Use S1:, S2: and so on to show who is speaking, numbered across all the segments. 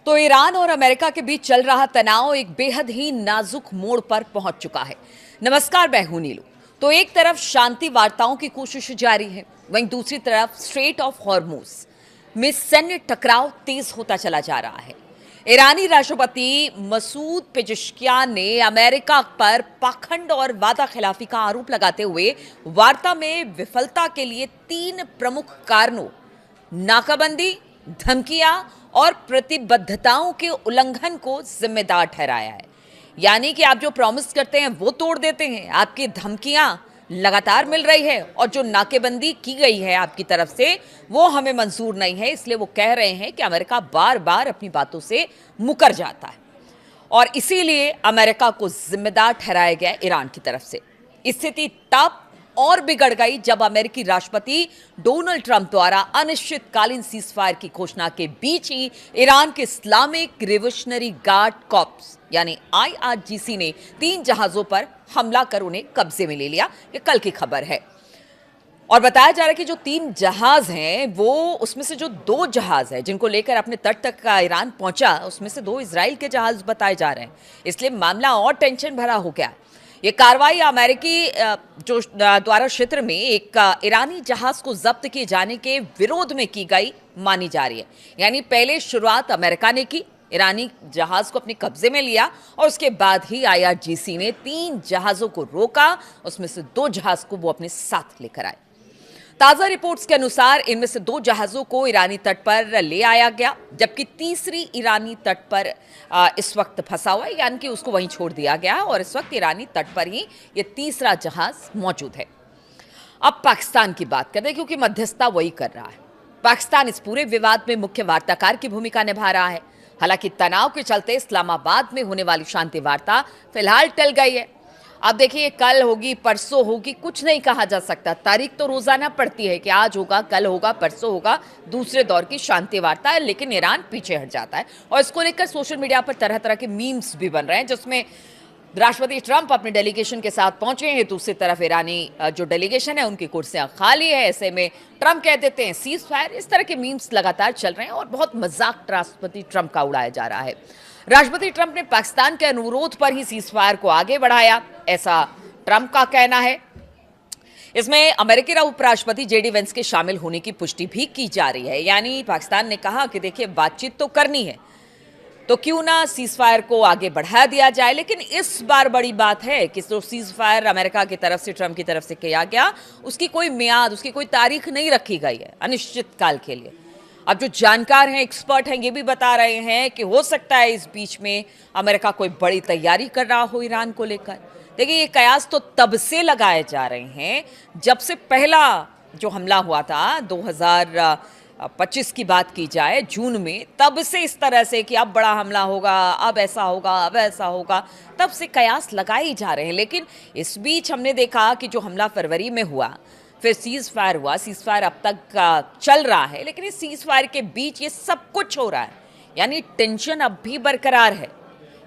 S1: तो ईरान और अमेरिका के बीच चल रहा तनाव एक बेहद ही नाजुक मोड़ पर पहुंच चुका है। नमस्कार, मैं हूं नीलू। तो एक तरफ शांति वार्ताओं की कोशिश जारी है, वहीं दूसरी तरफ स्ट्रेट ऑफ हॉर्मुज में सैन्य टकराव तेज होता चला जा रहा है। ईरानी राष्ट्रपति मसूद पेजेश्कियान ने अमेरिका पर पाखंड और वादा खिलाफी का आरोप लगाते हुए वार्ता में विफलता के लिए 3 प्रमुख कारणों, नाकाबंदी, धमकियां और प्रतिबद्धताओं के उल्लंघन को जिम्मेदार ठहराया है। यानी कि आप जो प्रॉमिस करते हैं वो तोड़ देते हैं, आपकी धमकियां लगातार मिल रही है और जो नाकेबंदी की गई है आपकी तरफ से वो हमें मंजूर नहीं है। इसलिए वो कह रहे हैं कि अमेरिका बार बार अपनी बातों से मुकर जाता है और इसीलिए अमेरिका को जिम्मेदार ठहराया गया ईरान की तरफ से। स्थिति तब और बिगड़ गई जब अमेरिकी राष्ट्रपति डोनाल्ड ट्रंप द्वारा अनिश्चितकालीन सीजफायर की घोषणा के बीच ही ईरान के इस्लामिक रिवोल्यूशनरी गार्ड कॉर्प्स यानी आईआरजीसी ने 3 जहाजों पर हमला कर उन्हें कब्जे में ले लिया। ये कल की खबर है और बताया जा रहा है कि जो 3 जहाज हैं वो उसमें से जो 2 जहाज हैं जिनको लेकर अपने तट तक का ईरान पहुंचा, उसमें से 2 इजराइल के जहाज बताए जा रहे हैं। इसलिए मामला और टेंशन भरा हो गया। ये कार्रवाई अमेरिकी जो द्वारा क्षेत्र में एक ईरानी जहाज को जब्त किए जाने के विरोध में की गई मानी जा रही है। यानी पहले शुरुआत अमेरिका ने की, ईरानी जहाज को अपने कब्जे में लिया और उसके बाद ही आईआरजीसी ने 3 जहाजों को रोका, उसमें से 2 जहाज को वो अपने साथ लेकर आए। ताजा रिपोर्ट्स के अनुसार इनमें से 2 जहाजों को ईरानी तट पर ले आया गया, जबकि तीसरी ईरानी तट पर इस वक्त फंसा हुआ है, यानी कि उसको वहीं छोड़ दिया गया है और इस वक्त ईरानी तट पर ही ये तीसरा जहाज मौजूद है। अब पाकिस्तान की बात करें, क्योंकि मध्यस्थता वही कर रहा है। पाकिस्तान इस पूरे विवाद में मुख्य वार्ताकार की भूमिका निभा रहा है। हालांकि तनाव के चलते इस्लामाबाद में होने वाली शांति वार्ता फिलहाल टल गई है। अब देखिए, कल होगी, परसों होगी, कुछ नहीं कहा जा सकता। तारीख तो रोजाना पड़ती है कि आज होगा, कल होगा, परसों होगा दूसरे दौर की शांति वार्ता है, लेकिन ईरान पीछे हट जाता है और इसको लेकर सोशल मीडिया पर तरह तरह के मीम्स भी बन रहे हैं, जिसमें राष्ट्रपति ट्रंप अपने डेलीगेशन के साथ पहुंचे हैं, दूसरी तरफ ईरानी जो डेलीगेशन है उनकी कुर्सियां खाली है। ऐसे में ट्रंप कह देते हैं सीज फायर। इस तरह के मीम्स लगातार चल रहे हैं और बहुत मजाक राष्ट्रपति ट्रंप का उड़ाया जा रहा है। राष्ट्रपति ट्रंप ने पाकिस्तान के अनुरोध पर ही सीज फायर को आगे बढ़ाया, ऐसा ट्रंप का कहना है। इसमें अमेरिकी उपराष्ट्रपति जेडी वेंस के शामिल होने की पुष्टि भी की जा रही है। यानी पाकिस्तान ने कहा कि देखिए, बातचीत तो करनी है तो क्यों ना सीज फायर को आगे बढ़ा दिया जाए। लेकिन इस बार बड़ी बात है कि जो सीज फायर अमेरिका की तरफ से, ट्रंप की तरफ से किया गया, उसकी कोई मियाद, उसकी कोई तारीख नहीं रखी गई है अनिश्चित काल के लिए। अब जो जानकार हैं, एक्सपर्ट हैं, ये भी बता रहे हैं कि हो सकता है इस बीच में अमेरिका कोई बड़ी तैयारी कर रहा हो ईरान को लेकर। देखिए, ये कयास तो तब से लगाए जा रहे हैं जब से पहला जो हमला हुआ था 2025 की बात की जाए जून में, तब से इस तरह से कि अब बड़ा हमला होगा, अब ऐसा होगा, अब ऐसा होगा, तब से कयास लगाए ही जा रहे हैं। लेकिन इस बीच हमने देखा कि जो हमला फरवरी में हुआ, फिर सीज फायर हुआ, सीज फायर अब तक चल रहा है, लेकिन इस सीज फायर के बीच ये सब कुछ हो रहा है। यानी टेंशन अब भी बरकरार है।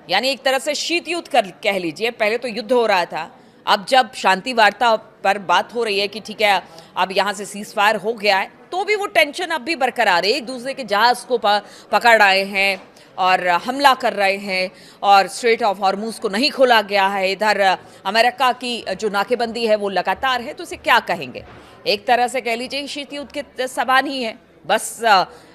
S1: यानी एक तरह से शीत युद्ध कह लीजिए। पहले तो युद्ध हो रहा था, अब जब शांति वार्ता पर बात हो रही है कि ठीक है अब यहाँ से सीज फायर हो गया है, तो भी वो टेंशन अब भी बरकरार है। एक दूसरे के जहाज को पकड़ रहे हैं और हमला कर रहे हैं और स्ट्रेट ऑफ हॉर्मुज को नहीं खोला गया है। इधर अमेरिका की जो नाकेबंदी है वो लगातार है। तो इसे क्या कहेंगे, एक तरह से कह लीजिए शीत युद्ध के समान ही है। बस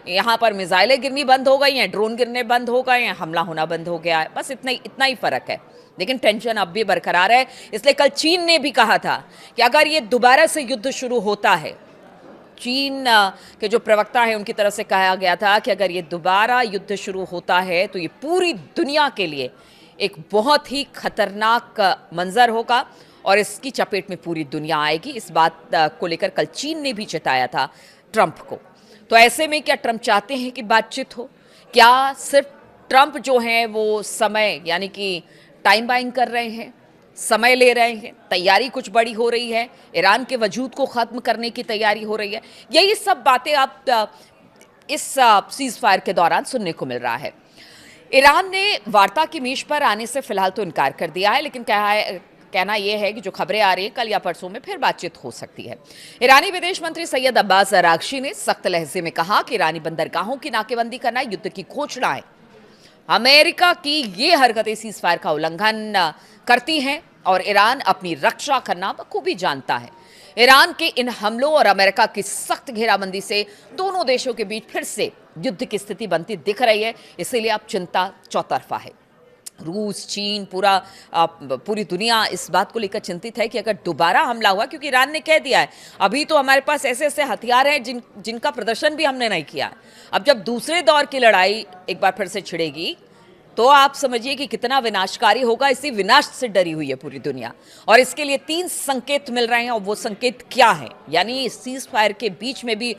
S1: यहाँ पर मिसाइलें गिरनी बंद हो गई हैं, ड्रोन गिरने बंद हो गए हैं, हमला होना बंद हो गया है। बस इतना ही फर्क है, लेकिन टेंशन अब भी बरकरार है। इसलिए कल चीन ने भी कहा था कि अगर ये दोबारा से युद्ध शुरू होता है, चीन के जो प्रवक्ता है उनकी तरफ से कहा गया था कि अगर ये दोबारा युद्ध शुरू होता है तो ये पूरी दुनिया के लिए एक बहुत ही खतरनाक मंजर होगा और इसकी चपेट में पूरी दुनिया आएगी। इस बात को लेकर कल चीन ने भी चेताया था ट्रंप को। तो ऐसे में क्या ट्रंप चाहते हैं कि बातचीत हो? क्या सिर्फ ट्रंप जो हैं वो समय यानी कि टाइम बाइंग कर रहे हैं, समय ले रहे हैं, तैयारी कुछ बड़ी हो रही है, ईरान के वजूद को ख़त्म करने की तैयारी हो रही है? यही सब बातें आप इस सीज फायर के दौरान सुनने को मिल रहा है। ईरान ने वार्ता की मेज पर आने से फिलहाल तो इनकार कर दिया है, लेकिन कहना यह है कि जो खबरें आ रही हैं कल या परसों में फिर बातचीत हो सकती है। ईरानी विदेश मंत्री सैयद अब्बास अरागची ने सख्त लहजे में कहा कि ईरानी बंदरगाहों की नाकेबंदी करना युद्ध की घोषणा है। अमेरिका की ये हरकतें सीज फायर का उल्लंघन करती हैं और ईरान अपनी रक्षा करना बखूबी जानता है। ईरान के इन हमलों और अमेरिका की सख्त घेराबंदी से दोनों देशों के बीच फिर से युद्ध की स्थिति बनती दिख रही है। इसीलिए अब चिंता चौतरफा है। रूस, चीन, पूरी दुनिया इस बात को लेकर चिंतित है कि अगर दोबारा हमला हुआ, क्योंकि ईरान ने कह दिया है अभी तो हमारे पास ऐसे ऐसे हथियार हैं जिनका प्रदर्शन भी हमने नहीं किया। अब जब दूसरे दौर की लड़ाई एक बार फिर से छिड़ेगी तो आप समझिए कि कितना विनाशकारी होगा। इसी विनाश से डरी हुई है पूरी दुनिया और इसके लिए 3 संकेत मिल रहे हैं। और वो संकेत क्या है, यानी सीज फायर के बीच में भी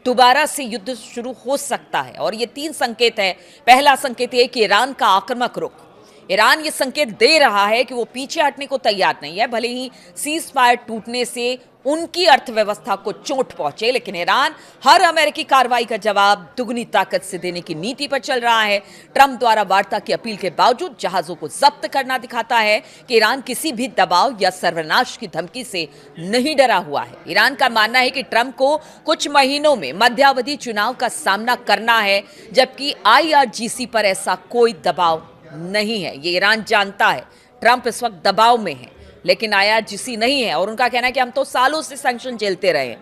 S1: दोबारा से युद्ध शुरू हो सकता है। और ये 3 संकेत है। पहला संकेत ये कि ईरान का आक्रामक रुख, ईरान ये संकेत दे रहा है कि वो पीछे हटने को तैयार नहीं है। भले ही सीज फायर टूटने से उनकी अर्थव्यवस्था को चोट पहुंचे, लेकिन ईरान हर अमेरिकी कार्रवाई का जवाब दुगनी ताकत से देने की नीति पर चल रहा है। ट्रंप द्वारा वार्ता की अपील के बावजूद जहाजों को जब्त करना दिखाता है कि ईरान किसी भी दबाव या सर्वनाश की धमकी से नहीं डरा हुआ है। ईरान का मानना है कि ट्रंप को कुछ महीनों में मध्यावधि चुनाव का सामना करना है, जबकि IRGC पर ऐसा कोई दबाव नहीं है। ये ईरान जानता है ट्रंप इस वक्त दबाव में है, लेकिन IRGC नहीं है। और उनका कहना है कि हम तो सालों से सैंक्शन झेलते रहे हैं,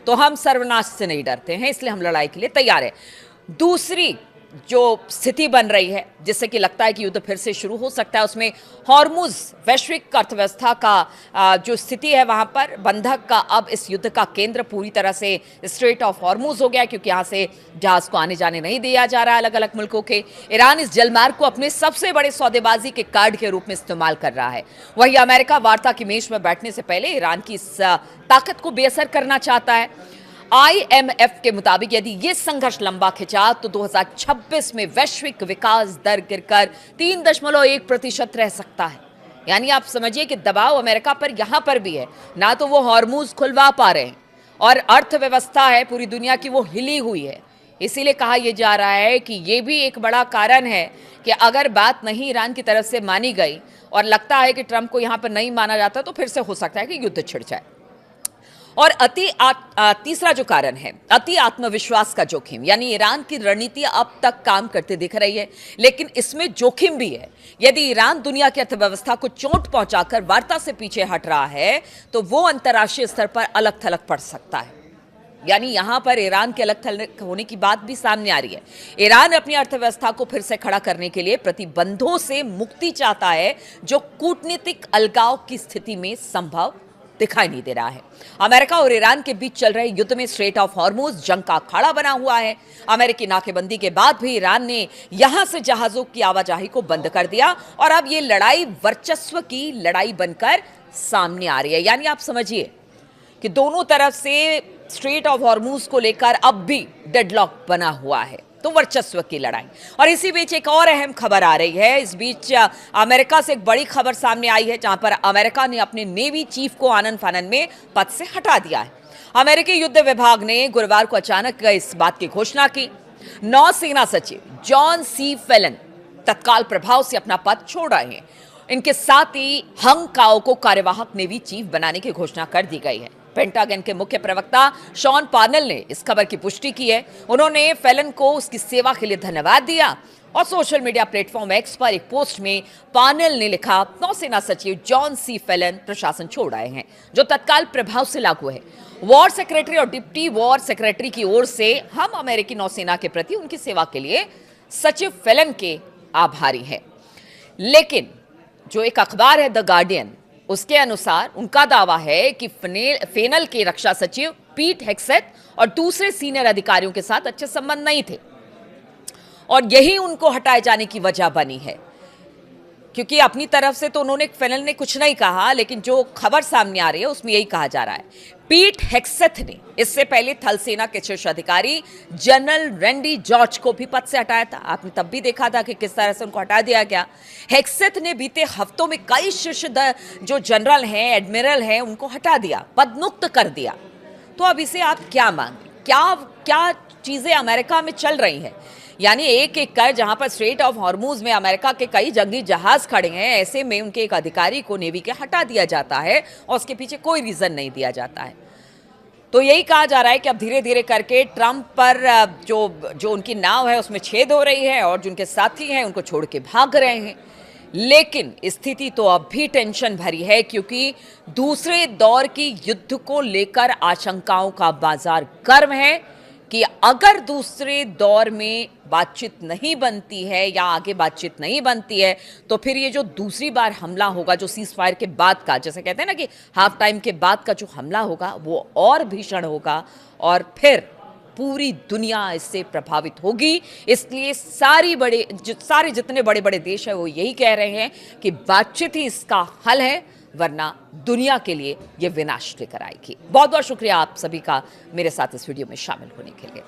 S1: तो हम सर्वनाश से नहीं डरते हैं, इसलिए हम लड़ाई के लिए तैयार है। दूसरी जो स्थिति बन रही है जिससे कि लगता है कि युद्ध फिर से शुरू हो सकता है, उसमें हॉर्मुज वैश्विक अर्थव्यवस्था का जो स्थिति है वहां पर बंधक का अब इस युद्ध का केंद्र पूरी तरह से स्ट्रेट ऑफ हॉर्मुज हो गया, क्योंकि यहां से जहाज को आने जाने नहीं दिया जा रहा है अलग अलग मुल्कों के। ईरान इस जलमार्ग को अपने सबसे बड़े सौदेबाजी के कार्ड के रूप में इस्तेमाल कर रहा है। वहीं अमेरिका वार्ता की मेज में बैठने से पहले ईरान की इस ताकत को बेअसर करना चाहता है। IMF के मुताबिक यदि ये संघर्ष लंबा खिंचा तो 2026 में वैश्विक विकास दर गिरकर 3.1% रह सकता है। यानी आप समझिए कि दबाव अमेरिका पर यहां पर भी है, ना तो वो हॉर्मुज खुलवा पा रहे हैं और अर्थव्यवस्था है पूरी दुनिया की वो हिली हुई है। इसीलिए कहा यह जा रहा है कि ये भी एक बड़ा कारण है कि अगर बात नहीं ईरान की तरफ से मानी गई और लगता है कि ट्रंप को यहां पर नहीं माना जाता तो फिर से हो सकता है कि युद्ध छिड़ जाए। और तीसरा जो कारण है अति आत्मविश्वास का जोखिम, यानी ईरान की रणनीति अब तक काम करते दिख रही है, लेकिन इसमें जोखिम भी है। यदि ईरान दुनिया की अर्थव्यवस्था को चोट पहुंचाकर वार्ता से पीछे हट रहा है तो वो अंतर्राष्ट्रीय स्तर पर अलग थलग पड़ सकता है। यानी यहां पर ईरान के अलग थलग होने की बात भी सामने आ रही है। ईरान अपनी अर्थव्यवस्था को फिर से खड़ा करने के लिए प्रतिबंधों से मुक्ति चाहता है, जो कूटनीतिक अलगाव की स्थिति में संभव दिखाई नहीं दे रहा है। अमेरिका और ईरान के बीच चल रहे युद्ध में स्ट्रेट ऑफ हॉर्मुज जंग का अखाड़ा बना हुआ है। अमेरिकी नाकेबंदी के बाद भी ईरान ने यहां से जहाजों की आवाजाही को बंद कर दिया और अब ये लड़ाई वर्चस्व की लड़ाई बनकर सामने आ रही है। यानी आप समझिए कि दोनों तरफ से स्ट्रेट ऑफ हॉर्मुज को लेकर अब भी डेडलॉक बना हुआ है, तो वर्चस्व की लड़ाई। और इसी बीच एक और अहम खबर आ रही है। इस बीच अमेरिका से एक बड़ी खबर सामने आई है, जहां पर अमेरिका ने अपने नेवी चीफ को आनन फानन में पद से हटा दिया है। अमेरिकी युद्ध विभाग ने गुरुवार को अचानक इस बात की घोषणा की। नौसेना सचिव जॉन सी फेलन तत्काल प्रभाव से अपना पद छोड़ रहे हैं। इनके साथ ही हंग काओ को कार्यवाहक नेवी चीफ बनाने की घोषणा कर दी गई है। पेंटागन के मुख्य प्रवक्ता शॉन पार्नेल ने इस खबर की पुष्टि की है। उन्होंने फेलन को उसकी सेवा के लिए धन्यवाद दिया और सोशल मीडिया प्लेटफॉर्म एक्स पर एक पोस्ट में पार्नेल ने लिखा, नौसेना सचिव जॉन सी फेलन प्रशासन छोड़ आए हैं, जो तत्काल प्रभाव से लागू है। वॉर सेक्रेटरी और डिप्टी वॉर सेक्रेटरी की ओर से हम अमेरिकी नौसेना के प्रति उनकी सेवा के लिए सचिव फेलन के आभारी हैं। लेकिन जो एक अखबार है द गार्डियन, उसके अनुसार उनका दावा है कि फेनल के रक्षा सचिव पीट हेक्सेथ और दूसरे सीनियर अधिकारियों के साथ अच्छे संबंध नहीं थे और यही उनको हटाए जाने की वजह बनी है। क्योंकि अपनी तरफ से तो उन्होंने फेनल ने कुछ नहीं कहा, लेकिन जो खबर सामने आ रही है उसमें यही कहा जा रहा है। पीट हेक्सेथ ने इससे पहले थल सेना के शीर्ष अधिकारी जनरल रैंडी जॉर्ज को भी पद से हटाया था। आपने तब भी देखा था कि किस तरह से उनको हटा दिया गया। हेक्सेथ ने बीते हफ्तों में कई शीर्ष जो जनरल हैं, एडमिरल हैं, उनको हटा दिया, पदमुक्त कर दिया। तो अब इसे आप क्या मांगे? क्या चीजें अमेरिका में चल रही हैं? यानी एक एक कर जहां पर स्ट्रेट ऑफ हॉर्मुज में अमेरिका के कई जंगी जहाज खड़े हैं, ऐसे में उनके एक अधिकारी को नेवी के हटा दिया जाता है और उसके पीछे कोई रीजन नहीं दिया जाता है। तो यही कहा जा रहा है कि अब धीरे धीरे करके ट्रंप पर जो जो उनकी नाव है उसमें छेद हो रही है और जो उनके साथी हैं उनको छोड़ के भाग रहे हैं। लेकिन स्थिति तो अब भी टेंशन भरी है, क्योंकि दूसरे दौर की युद्ध को लेकर आशंकाओं का बाजार गर्म है कि अगर दूसरे दौर में बातचीत नहीं बनती है या आगे बातचीत नहीं बनती है तो फिर ये जो दूसरी बार हमला होगा, जो सीज फायर के बाद का, जैसे कहते हैं ना कि हाफ टाइम के बाद का जो हमला होगा वो और भीषण होगा और फिर पूरी दुनिया इससे प्रभावित होगी। इसलिए सारे जितने बड़े बड़े देश हैं वो यही कह रहे हैं कि बातचीत ही इसका हल है, वरना दुनिया के लिए ये विनाश लेकर आएगी। बहुत बहुत शुक्रिया आप सभी का मेरे साथ इस वीडियो में शामिल होने के लिए।